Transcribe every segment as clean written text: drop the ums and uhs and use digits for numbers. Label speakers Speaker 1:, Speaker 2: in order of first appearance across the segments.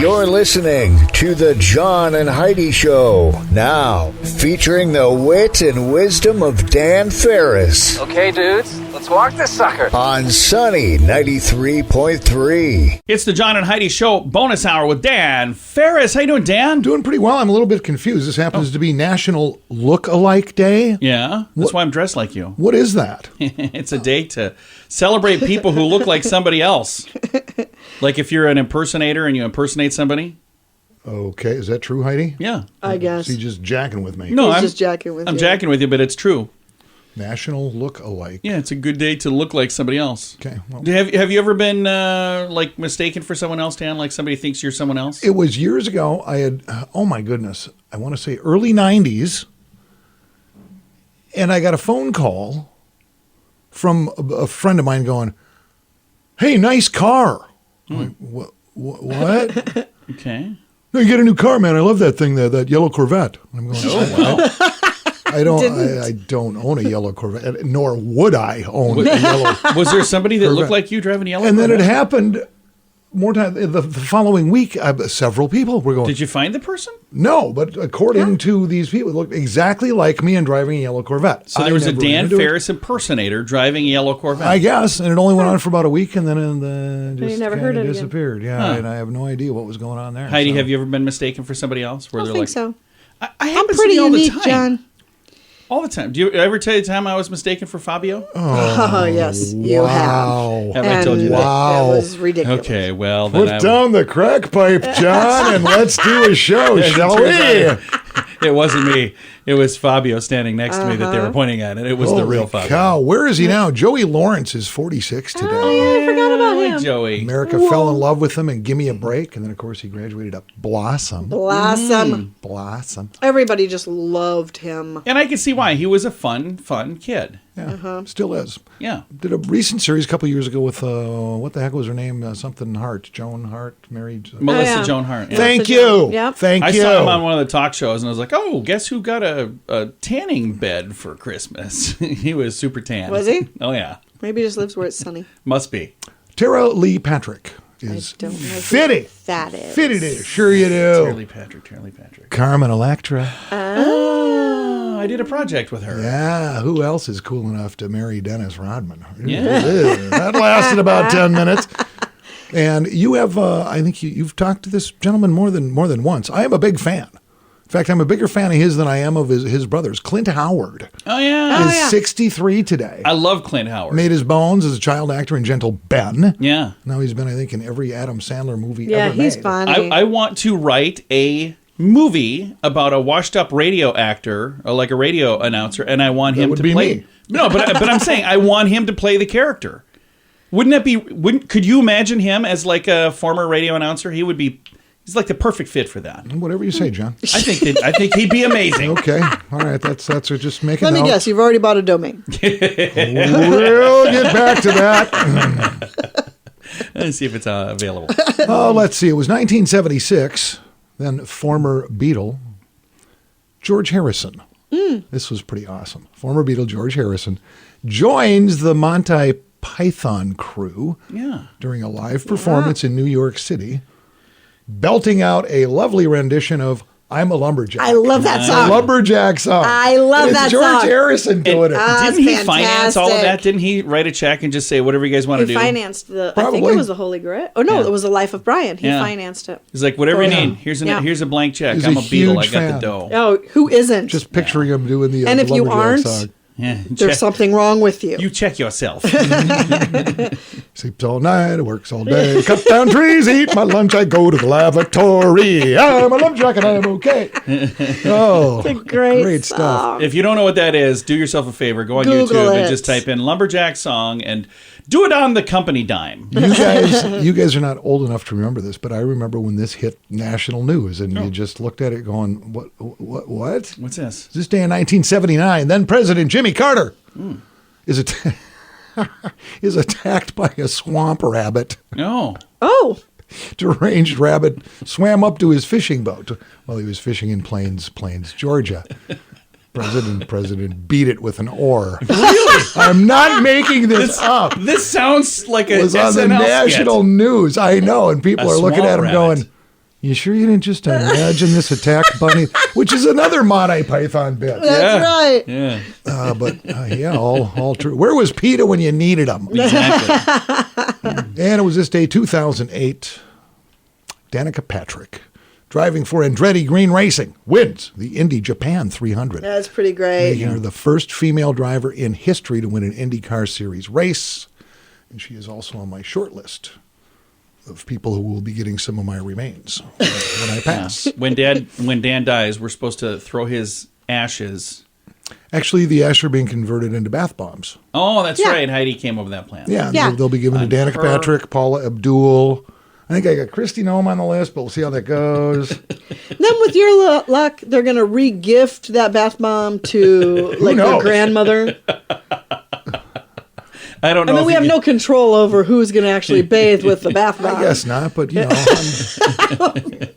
Speaker 1: You're listening to The John and Heidi Show, now featuring the wit and wisdom of Dan Ferris.
Speaker 2: Okay, dudes, let's walk this sucker.
Speaker 1: On Sunny 93.3.
Speaker 3: It's the John and Heidi Show bonus hour with Dan Ferris. How you doing, Dan?
Speaker 4: Doing pretty well. I'm a little bit confused. This happens to be National Look-alike Day.
Speaker 3: Yeah, that's why I'm dressed like you.
Speaker 4: What is that?
Speaker 3: It's a day to celebrate people who look like somebody else. Like if you're an impersonator and you impersonate somebody.
Speaker 4: Okay, is that true, Heidi?
Speaker 3: Yeah.
Speaker 5: I guess.
Speaker 4: Is he just jacking with me?
Speaker 3: No,
Speaker 5: He's just jacking with you.
Speaker 3: I'm jacking with you, but it's true.
Speaker 4: National Look-alike.
Speaker 3: Yeah, it's a good day to look like somebody else.
Speaker 4: Okay. Well,
Speaker 3: Have you ever been like mistaken for someone else, Dan? Like somebody thinks you're someone else?
Speaker 4: it was years ago. I had, oh my goodness, I want to say early 90s. And I got a phone call from a friend of mine going, "Hey, nice car." I'm like, what?
Speaker 3: Okay.
Speaker 4: No, you get a new car, man. I love that thing, that yellow Corvette. I'm going, I don't own a yellow Corvette, nor would I own a yellow
Speaker 3: Was there somebody that
Speaker 4: Corvette.
Speaker 3: looked like you driving a yellow
Speaker 4: And then it
Speaker 3: Corvette?
Speaker 4: happened more time. The following week, several people were going,
Speaker 3: Did you find the person?
Speaker 4: no, but according to these people, it looked exactly like me and driving a yellow Corvette.
Speaker 3: So there was a
Speaker 4: never
Speaker 3: Dan
Speaker 4: ran into it.
Speaker 3: Ferris impersonator driving a yellow Corvette.
Speaker 4: I guess, and it only went on for about a week, and then just
Speaker 5: you never heard
Speaker 4: kinda
Speaker 5: it again.
Speaker 4: disappeared. Yeah,
Speaker 3: Huh.
Speaker 4: and I have no idea what was going on there.
Speaker 3: Heidi,
Speaker 4: so.
Speaker 3: have you ever been mistaken for somebody else? Where
Speaker 5: I
Speaker 3: they're
Speaker 5: don't
Speaker 3: like,
Speaker 5: think so.
Speaker 3: I
Speaker 5: I'm
Speaker 3: happen to
Speaker 5: pretty
Speaker 3: see all
Speaker 5: unique,
Speaker 3: the time.
Speaker 5: John.
Speaker 3: All the time. Do you ever tell you the time I was mistaken for Fabio?
Speaker 5: Oh, yes, you
Speaker 4: Wow.
Speaker 3: Have I told you that?
Speaker 4: Wow.
Speaker 5: It was ridiculous.
Speaker 3: Okay, well then
Speaker 4: Put down the crack pipe, John, and let's do a show, shall we?
Speaker 3: It wasn't me. It was Fabio standing next to me that they were pointing at, and it was the real
Speaker 4: Holy
Speaker 3: Fabio.
Speaker 4: cow, where is he now? Joey Lawrence is 46 today.
Speaker 5: I forgot about
Speaker 3: Hey,
Speaker 5: him.
Speaker 3: Joey.
Speaker 4: America fell in love with him and Gimme a Break, and then of course he graduated at Blossom.
Speaker 5: Blossom.
Speaker 4: Blossom.
Speaker 5: Everybody just loved him.
Speaker 3: And I can see why. He was a fun kid.
Speaker 4: Yeah, still is.
Speaker 3: Yeah.
Speaker 4: Did a recent series a couple years ago with what the heck was her name? Something Hart, Joan Hart, married.
Speaker 3: Melissa
Speaker 5: yeah.
Speaker 3: Joan Hart. Yeah.
Speaker 4: Thank
Speaker 5: Melissa
Speaker 4: you.
Speaker 5: Joan, yep.
Speaker 4: Thank
Speaker 3: I
Speaker 4: you.
Speaker 3: saw him on one of the talk shows, and I was like, "Oh, guess who got a tanning bed for Christmas?" He was super tan.
Speaker 5: Was he?
Speaker 3: Oh yeah,
Speaker 5: Maybe he just lives where it's sunny.
Speaker 3: must be.
Speaker 4: Tara Lee Patrick is
Speaker 5: I don't know who
Speaker 4: fitty.
Speaker 5: that is.
Speaker 4: Fitty to sure you do.
Speaker 3: Turley Patrick.
Speaker 4: Carmen Electra.
Speaker 3: Oh, I did a project with her.
Speaker 4: Yeah, who else is cool enough to marry Dennis Rodman?
Speaker 3: Yeah.
Speaker 4: That lasted about 10 minutes. And you have, I think you've talked to this gentleman more than once. I am a big fan. In fact, I'm a bigger fan of his than I am of his brothers. Clint Howard
Speaker 3: Oh yeah.
Speaker 4: is 63 today.
Speaker 3: I love Clint Howard.
Speaker 4: Made his bones as a child actor in Gentle Ben.
Speaker 3: Yeah.
Speaker 4: Now he's been, I think, in every Adam Sandler movie
Speaker 5: Yeah,
Speaker 4: ever
Speaker 5: he's
Speaker 4: made.
Speaker 5: funny.
Speaker 3: I want to write a movie about a washed-up radio actor, or like a radio announcer, and I want him
Speaker 4: would
Speaker 3: to
Speaker 4: be
Speaker 3: play.
Speaker 4: me.
Speaker 3: No, but I'm saying I want him to play the character. Wouldn't that be? Could you imagine him as like a former radio announcer? He would be. He's like the perfect fit for that.
Speaker 4: Whatever you say, John.
Speaker 3: I think he'd be amazing.
Speaker 4: Okay. All right. That's just making
Speaker 5: Let me guess, you've already bought a domain.
Speaker 4: We'll get back to that.
Speaker 3: Let's see if it's available.
Speaker 4: Oh, let's see. It was 1976. Then former Beatle, George Harrison. This was pretty awesome. Former Beatle George Harrison joins the Monty Python crew
Speaker 3: Yeah.
Speaker 4: during a live performance in New York City, belting out a lovely rendition of I'm a Lumberjack.
Speaker 5: I love that
Speaker 4: A
Speaker 5: song.
Speaker 4: lumberjack song.
Speaker 5: I love
Speaker 4: it's
Speaker 5: that
Speaker 4: George
Speaker 5: song.
Speaker 4: Harrison doing it.
Speaker 5: That's
Speaker 3: Didn't he finance all of that?
Speaker 5: fantastic.
Speaker 3: Didn't he write a check and just say whatever you guys want to
Speaker 5: He
Speaker 3: do?
Speaker 5: financed I think
Speaker 4: Probably.
Speaker 5: it was the Holy Grail. Oh, no,
Speaker 3: Yeah.
Speaker 5: it was the Life of Brian. He
Speaker 3: Yeah.
Speaker 5: financed it.
Speaker 3: He's like, whatever you
Speaker 4: Yeah.
Speaker 3: need. Here's
Speaker 5: Yeah.
Speaker 3: a blank check.
Speaker 4: He's
Speaker 3: I'm
Speaker 4: a
Speaker 3: a Beatle. I
Speaker 4: huge
Speaker 3: got
Speaker 4: fan.
Speaker 3: the dough.
Speaker 5: Oh, who isn't?
Speaker 4: Just picturing him doing the
Speaker 5: And if
Speaker 4: the
Speaker 5: you
Speaker 4: lumberjack
Speaker 5: aren't,
Speaker 4: song.
Speaker 3: Yeah.
Speaker 5: there's something wrong with you.
Speaker 3: You check yourself.
Speaker 4: Sleeps all night, works all day, cut down trees, eat my lunch, I go to the lavatory. I'm a lumberjack and I'm okay. Oh,
Speaker 5: It's a great
Speaker 4: stuff.
Speaker 5: song.
Speaker 3: If you don't know what that is, do yourself a favor. Go on
Speaker 5: Google
Speaker 3: YouTube and
Speaker 5: it.
Speaker 3: just type in lumberjack song and do it on the company dime.
Speaker 4: You guys are not old enough to remember this, but I remember when this hit national news and you just looked at it going, what?
Speaker 3: What's this?
Speaker 4: This day in 1979, then President Jimmy Carter is attacked by a swamp rabbit.
Speaker 3: Oh.
Speaker 5: Oh,
Speaker 4: Deranged rabbit swam up to his fishing boat while he was fishing in Plains, Georgia. President beat it with an oar.
Speaker 3: Really?
Speaker 4: I'm not making this up.
Speaker 3: This sounds like a
Speaker 4: It was on the
Speaker 3: SNL
Speaker 4: national
Speaker 3: sketch.
Speaker 4: news. I know, and people
Speaker 3: A
Speaker 4: are looking
Speaker 3: swamp
Speaker 4: at him
Speaker 3: rabbit.
Speaker 4: going, You sure you didn't just imagine this attack bunny, which is another Monty Python bit?
Speaker 5: That's right.
Speaker 3: Yeah.
Speaker 4: Yeah, all true. Where was PETA when you needed him?
Speaker 3: Exactly.
Speaker 4: And it was this day, 2008. Danica Patrick, driving for Andretti Green Racing, wins the Indy Japan 300.
Speaker 5: That's pretty great.
Speaker 4: Making her the first female driver in history to win an IndyCar Series race. And she is also on my short list of people who will be getting some of my remains when I pass.
Speaker 3: When Dan dies, we're supposed to throw his ashes.
Speaker 4: Actually, the ash are being converted into bath bombs.
Speaker 3: Oh, that's right. Heidi came up with that plan.
Speaker 4: Yeah,
Speaker 5: Yeah.
Speaker 4: They'll be given to Danica Patrick, Paula Abdul. I think I got Christy Nome on the list, but we'll see how that goes.
Speaker 5: Then with your luck, they're going to re-gift that bath bomb to like their
Speaker 4: knows?
Speaker 5: grandmother.
Speaker 3: I don't know.
Speaker 5: I mean, we have no control over who's going to actually bathe with the bath bomb.
Speaker 4: I guess not, but you know,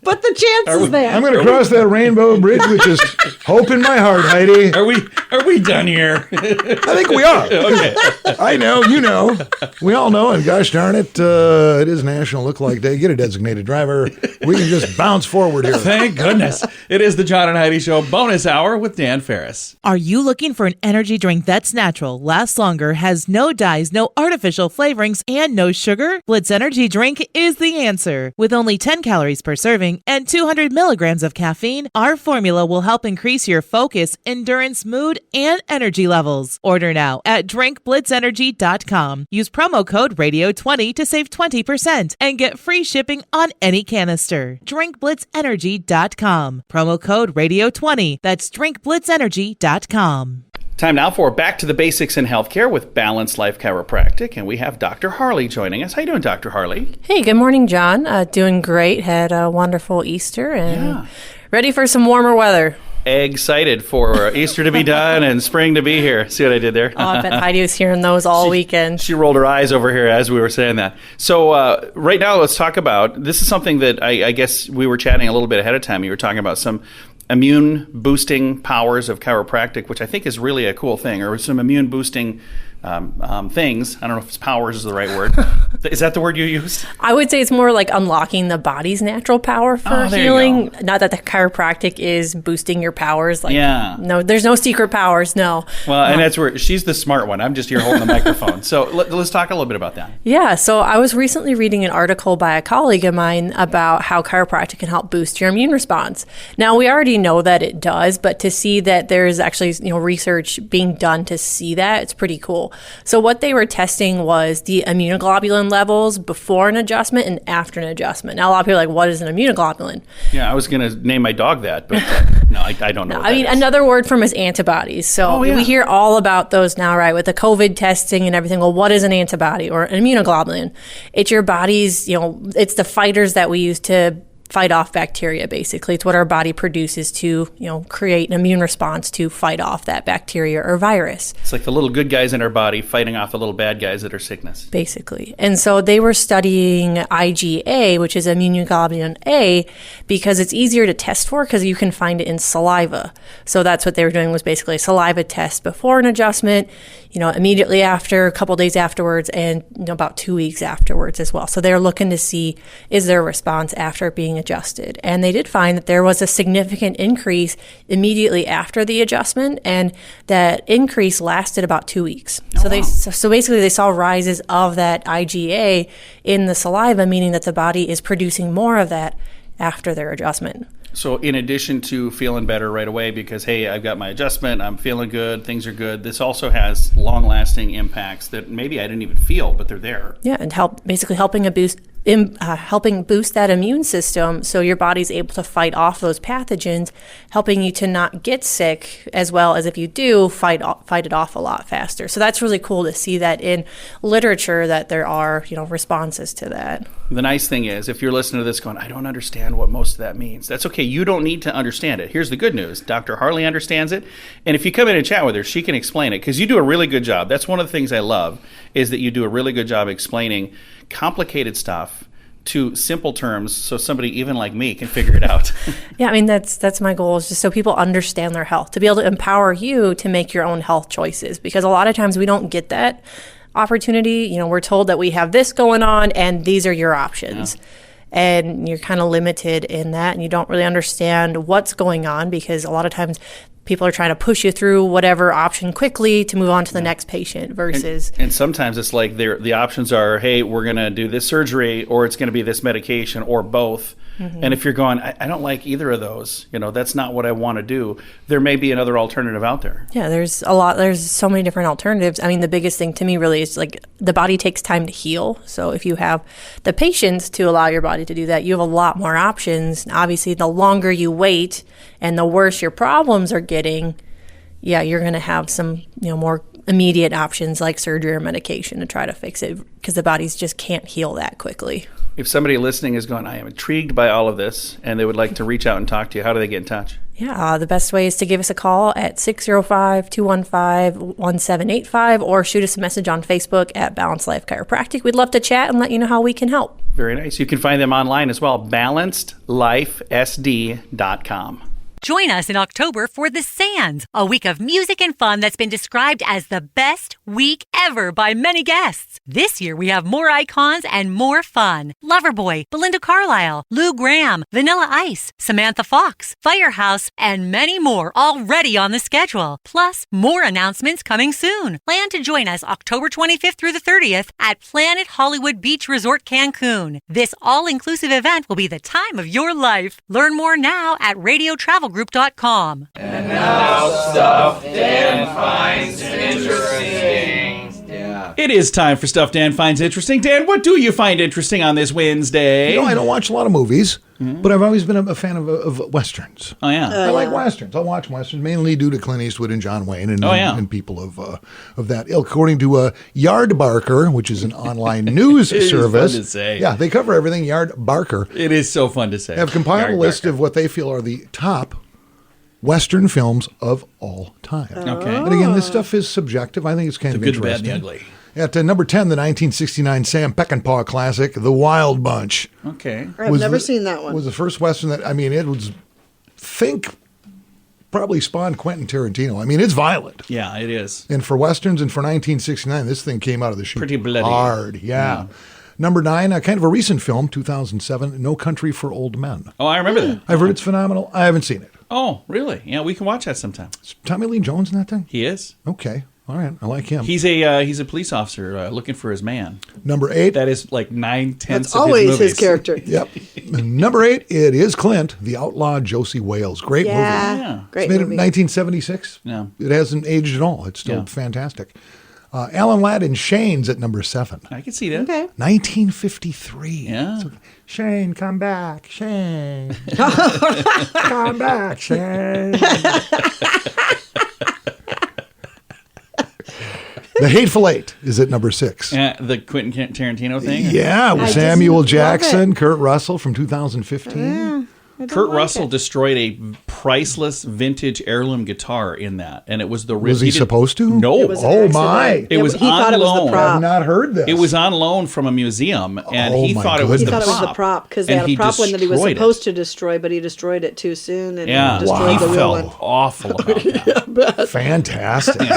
Speaker 5: But the chance is there.
Speaker 4: I'm going to cross that rainbow bridge with just hope in my heart, Heidi.
Speaker 3: Are we done here?
Speaker 4: I think we are.
Speaker 3: Okay.
Speaker 4: I know, you know. We all know, and gosh darn it, it is National Look Like Day. Get a designated driver. We can just bounce forward here.
Speaker 3: Thank goodness. It is the John and Heidi Show bonus hour with Dan Ferris.
Speaker 6: Are you looking for an energy drink that's natural, lasts longer, has no dyes, no artificial flavorings, and no sugar? Blitz Energy Drink is the answer. With only 10 calories per serving and 200 milligrams of caffeine, our formula will help increase your focus, endurance, mood, and energy levels. Order now at drinkblitzenergy.com. Use promo code RADIO20 to save 20% and get free shipping on any canister. drinkblitzenergy.com. Promo code RADIO20. That's drinkblitzenergy.com.
Speaker 3: Time now for Back to the Basics in Healthcare with Balanced Life Chiropractic, and we have Dr. Harley joining us. How you doing, Dr. Harley?
Speaker 7: Hey, good morning, John. Doing great. Had a wonderful Easter and ready for some warmer weather.
Speaker 3: Excited for Easter to be done and spring to be here. See what I did there?
Speaker 7: Oh, I bet Heidi was hearing those all weekend.
Speaker 3: She rolled her eyes over here as we were saying that. So right now, let's talk about, this is something that I guess we were chatting a little bit ahead of time. You were talking about some immune boosting powers of chiropractic, which I think is really a cool thing, or some immune boosting things. I don't know if it's powers is the right word. Is that the word you used?
Speaker 7: I would say it's more like unlocking the body's natural power for
Speaker 3: there you
Speaker 7: healing.
Speaker 3: go.
Speaker 7: Not that the chiropractic is boosting your powers. Like,
Speaker 3: Yeah.
Speaker 7: No, there's no secret powers. No.
Speaker 3: Well, and that's where she's the smart one. I'm just here holding the microphone. So let's talk a little bit about that.
Speaker 7: Yeah, so I was recently reading an article by a colleague of mine about how chiropractic can help boost your immune response. Now, we already know that it does, but to see that there's actually research being done to see that, it's pretty cool. So what they were testing was the immunoglobulin levels before an adjustment and after an adjustment. Now, a lot of people are like, what is an immunoglobulin?
Speaker 3: Yeah, I was going to name my dog that, but no, I don't know.
Speaker 7: I mean, another word from is antibodies. So we hear all about those now, right? With the COVID testing and everything. Well, what is an antibody or an immunoglobulin? It's your body's, it's the fighters that we use to fight off bacteria, basically. It's what our body produces to, create an immune response to fight off that bacteria or virus.
Speaker 3: It's like the little good guys in our body fighting off the little bad guys that are sickness.
Speaker 7: Basically. And so they were studying IgA, which is immunoglobulin A, because it's easier to test for because you can find it in saliva. So that's what they were doing, was basically a saliva test before an adjustment, immediately after, a couple days afterwards, and about 2 weeks afterwards as well. So they're looking to see, is there a response after being adjusted? And they did find that there was a significant increase immediately after the adjustment, and that increase lasted about 2 weeks. So basically they saw rises of that IgA in the saliva, meaning that the body is producing more of that after their adjustment.
Speaker 3: So in addition to feeling better right away because, hey, I've got my adjustment, I'm feeling good, things are good, this also has long-lasting impacts that maybe I didn't even feel, but they're there.
Speaker 7: Yeah, and helping boost that immune system so your body's able to fight off those pathogens, helping you to not get sick, as well as if you do, fight it off a lot faster. So that's really cool to see that in literature that there are, responses to that.
Speaker 3: The nice thing is, if you're listening to this going, I don't understand what most of that means, that's okay. You don't need to understand it. Here's the good news. Dr. Harley understands it. And if you come in and chat with her, she can explain it because you do a really good job. That's one of the things I love is that you do a really good job explaining complicated stuff to simple terms so somebody even like me can figure it out.
Speaker 7: Yeah, I mean, that's my goal, is just so people understand their health, to be able to empower you to make your own health choices, because a lot of times we don't get that opportunity. We're told that we have this going on and these are your options. Yeah. and you're kind of limited in that, and you don't really understand what's going on, because a lot of times people are trying to push you through whatever option quickly to move on to the next patient versus...
Speaker 3: And sometimes it's like the options are, hey, we're going to do this surgery, or it's going to be this medication, or both. Mm-hmm. And if you're going, I don't like either of those, that's not what I want to do, there may be another alternative out there.
Speaker 7: Yeah, there's so many different alternatives. I mean, the biggest thing to me really is like the body takes time to heal. So if you have the patience to allow your body to do that, you have a lot more options. Obviously, the longer you wait and the worse your problems are getting, you're going to have some, more immediate options like surgery or medication to try to fix it, because the bodies just can't heal that quickly.
Speaker 3: If somebody listening is going, I am intrigued by all of this, and they would like to reach out and talk to you, how do they get in touch?
Speaker 7: Yeah, the best way is to give us a call at 605-215-1785 or shoot us a message on Facebook at Balanced Life Chiropractic. We'd love to chat and let you know how we can help.
Speaker 3: Very nice. You can find them online as well, balancedlifesd.com.
Speaker 8: Join us in October for The Sands, a week of music and fun that's been described as the best week ever by many guests. This year we have more icons and more fun. Loverboy, Belinda Carlisle, Lou Gramm, Vanilla Ice, Samantha Fox, Firehouse, and many more already on the schedule. Plus, more announcements coming soon. Plan to join us October 25th through the 30th at Planet Hollywood Beach Resort Cancun. This all-inclusive event will be the time of your life. Learn more now at radiotravelgroup.com.
Speaker 2: And now stuff Dan finds interesting. Yeah.
Speaker 3: It is time for Stuff Dan Finds Interesting. Dan, what do you find interesting on this Wednesday?
Speaker 4: I don't watch a lot of movies, but I've always been a fan of Westerns.
Speaker 3: Oh, yeah.
Speaker 4: I like Westerns. I watch Westerns mainly due to Clint Eastwood and John Wayne and people of that ilk. According to Yardbarker, which is an online news service.
Speaker 3: Fun to say.
Speaker 4: Yeah, they cover everything. Yardbarker.
Speaker 3: It is so fun to say.
Speaker 4: Have compiled a list of what they feel are the top Western films of all time.
Speaker 3: Okay.
Speaker 4: And again, this stuff is subjective. I think it's kind of
Speaker 3: good,
Speaker 4: interesting.
Speaker 3: bad, and the ugly.
Speaker 4: At number 10, the 1969 Sam Peckinpah classic, The Wild Bunch.
Speaker 3: Okay.
Speaker 5: I've never seen that one.
Speaker 4: Was the first Western that, it was, probably spawned Quentin Tarantino. It's violent.
Speaker 3: Yeah, it is.
Speaker 4: And for Westerns and for 1969, this thing came out of the chute
Speaker 3: Pretty bloody.
Speaker 4: hard. Yeah. Number 9, kind of a recent film, 2007, No Country for Old Men.
Speaker 3: Oh, I remember that.
Speaker 4: I've heard it's phenomenal. I haven't seen it.
Speaker 3: Oh, really? Yeah, we can watch that sometime.
Speaker 4: Is Tommy Lee Jones in that thing?
Speaker 3: He is.
Speaker 4: Okay. All right. I like him.
Speaker 3: He's a police officer looking for his man.
Speaker 4: Number 8.
Speaker 3: That is like 9/10
Speaker 5: That's
Speaker 3: of
Speaker 5: always
Speaker 3: his movies.
Speaker 5: his character.
Speaker 4: Yep. Number 8, it is Clint, the outlaw Josie Wales. Great movie.
Speaker 3: Yeah.
Speaker 5: Great
Speaker 4: It's made
Speaker 5: movie.
Speaker 4: in 1976.
Speaker 3: Yeah.
Speaker 4: It hasn't aged at all. It's still fantastic. Alan Ladd and Shane's at number 7.
Speaker 3: I can see that.
Speaker 5: Okay.
Speaker 4: 1953.
Speaker 3: Yeah.
Speaker 4: Shane, come back. Shane. Come back, Shane. The Hateful Eight is at number 6.
Speaker 3: The Quentin Tarantino thing?
Speaker 4: Yeah, with
Speaker 5: I
Speaker 4: Samuel
Speaker 5: just love
Speaker 4: Jackson,
Speaker 5: it.
Speaker 4: Kurt Russell from 2015.
Speaker 3: Kurt Russell destroyed a priceless vintage heirloom guitar in that, and it was the
Speaker 4: Was he supposed to?
Speaker 3: No.
Speaker 5: It was an
Speaker 4: Oh,
Speaker 5: accident.
Speaker 4: my.
Speaker 3: It was
Speaker 5: he
Speaker 3: on
Speaker 5: thought it was
Speaker 3: loan.
Speaker 5: the prop.
Speaker 4: I've not heard this.
Speaker 3: It was on loan from a museum, and
Speaker 4: Oh,
Speaker 3: he
Speaker 4: my
Speaker 3: thought it was
Speaker 5: He
Speaker 3: the
Speaker 5: thought
Speaker 3: prop.
Speaker 5: it was the prop because they
Speaker 3: And
Speaker 5: had
Speaker 3: he
Speaker 5: a prop one that he was
Speaker 3: destroyed it.
Speaker 5: supposed to destroy, but he destroyed it too soon and
Speaker 3: Yeah,
Speaker 5: destroyed
Speaker 3: he
Speaker 5: the real
Speaker 3: felt
Speaker 5: one.
Speaker 3: awful about that.
Speaker 4: Fantastic.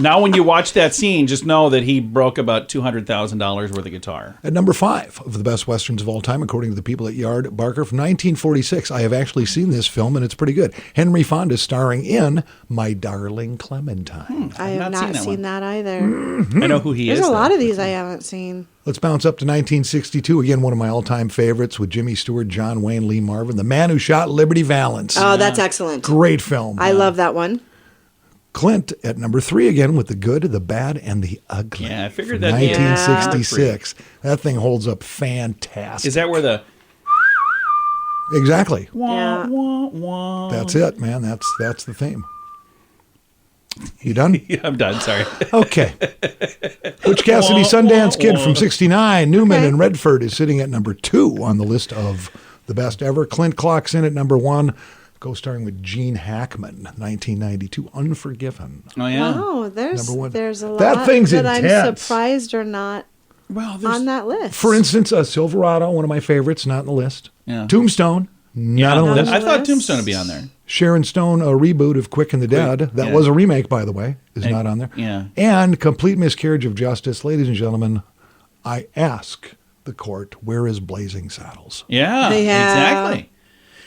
Speaker 3: Now, when you watch that scene, just know that he broke about $200,000 worth of guitar.
Speaker 4: At number 5 of the best Westerns of all time, according to the people at Yard Barker, from 1946. I have actually seen this film, and it's pretty good. Henry Fonda starring in My Darling Clementine.
Speaker 5: I have not seen that either.
Speaker 3: I know who he is.
Speaker 5: There's a
Speaker 3: though.
Speaker 5: lot of these I haven't seen.
Speaker 4: Let's bounce up to 1962. Again, one of my all-time favorites with Jimmy Stewart, John Wayne, Lee Marvin, The Man Who Shot Liberty Valance.
Speaker 5: Oh, that's excellent.
Speaker 4: Great film.
Speaker 5: I love that one.
Speaker 4: Clint at number 3 again with The Good, the Bad, and the Ugly.
Speaker 3: Yeah, I figured
Speaker 4: from
Speaker 3: that'd be
Speaker 4: 1966. That thing holds up fantastic.
Speaker 3: Is that where the...
Speaker 4: Exactly.
Speaker 5: Yeah.
Speaker 4: That's it, man. That's the theme. You done?
Speaker 3: Yeah, I'm done, sorry.
Speaker 4: Okay. Butch Cassidy, Sundance Kid from 69. Newman and Redford is sitting at number 2 on the list of the best ever. Clint clocks in at number 1. Co-starring with Gene Hackman, 1992, Unforgiven.
Speaker 3: Oh, yeah.
Speaker 5: Wow,
Speaker 4: Number 1.
Speaker 5: there's a lot
Speaker 4: That thing's
Speaker 5: that
Speaker 4: intense.
Speaker 5: I'm surprised are not
Speaker 3: Well,
Speaker 5: on that list.
Speaker 4: For instance, Silverado, one of my favorites, not on the list.
Speaker 3: Yeah.
Speaker 4: Tombstone, not on the list.
Speaker 3: I thought Tombstone would be on there.
Speaker 4: Sharon Stone, a reboot of Quick and the Dead. That
Speaker 3: yeah.
Speaker 4: was a remake, by the way, is not on there.
Speaker 3: Yeah.
Speaker 4: And Complete Miscarriage of Justice. Ladies and gentlemen, I ask the court, where is Blazing Saddles?
Speaker 3: Yeah,
Speaker 5: They have-
Speaker 3: exactly.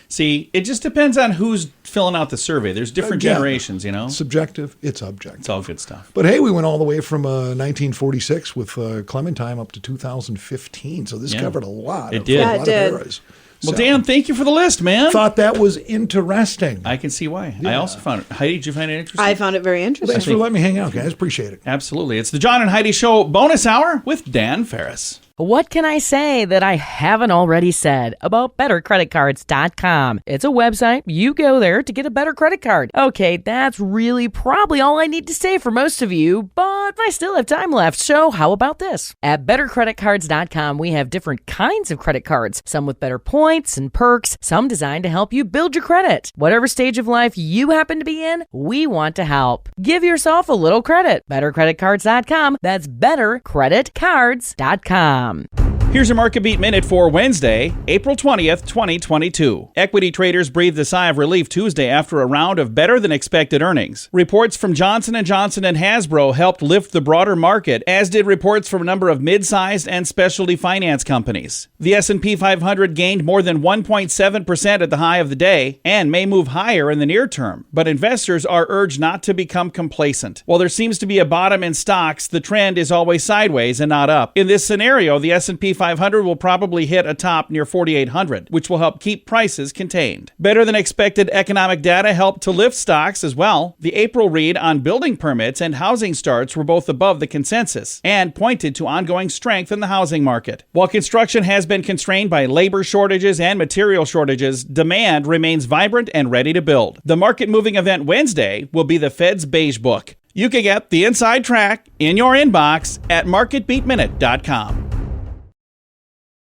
Speaker 3: See, it just depends on who's filling out the survey. There's different
Speaker 4: Again,
Speaker 3: generations, you know?
Speaker 4: Subjective, it's objective.
Speaker 3: It's all good stuff.
Speaker 4: But hey, we went all the way from 1946 with Clementine up to 2015. So this
Speaker 3: Yeah.
Speaker 4: covered a lot.
Speaker 3: It
Speaker 4: of,
Speaker 3: did.
Speaker 4: A
Speaker 5: Yeah,
Speaker 4: lot
Speaker 5: it
Speaker 4: of
Speaker 5: did.
Speaker 4: eras.
Speaker 3: Well,
Speaker 4: So,
Speaker 3: Dan, thank you for the list, man.
Speaker 4: thought that was interesting.
Speaker 3: I can see why. I also found it. Heidi, did you find it interesting?
Speaker 5: I found it very interesting.
Speaker 4: Thanks for letting me hang out, guys. Appreciate it.
Speaker 3: Absolutely. It's the John and Heidi Show bonus hour with Dan Ferris.
Speaker 2: What can I say that I haven't already said about bettercreditcards.com? It's a website. You go there to get a better credit card. Okay, that's really probably all I need to say for most of you, but I still have time left, so how about this? At bettercreditcards.com, we have different kinds of credit cards, some with better points and perks, some designed to help you build your credit. Whatever stage of life you happen to be in, we want to help. Give yourself a little credit. Bettercreditcards.com. That's bettercreditcards.com.
Speaker 3: Here's a Marketbeat Minute for Wednesday, April 20th, 2022. Equity traders breathed a sigh of relief Tuesday after a round of better-than-expected earnings. Reports from Johnson & Johnson and Hasbro helped lift the broader market, as did reports from a number of mid-sized and specialty finance companies. The S&P 500 gained more than 1.7% at the high of the day and may move higher in the near term, but investors are urged not to become complacent. While there seems to be a bottom in stocks, the trend is always sideways and not up. In this scenario, the S&P 500 will probably hit a top near 4,800, which will help keep prices contained. Better than expected economic data helped to lift stocks as well. The April read on building permits and housing starts were both above the consensus and pointed to ongoing strength in the housing market. While construction has been constrained by labor shortages and material shortages, demand remains vibrant and ready to build. The market moving event Wednesday will be the Fed's Beige Book. You can get the inside track in your inbox at marketbeatminute.com.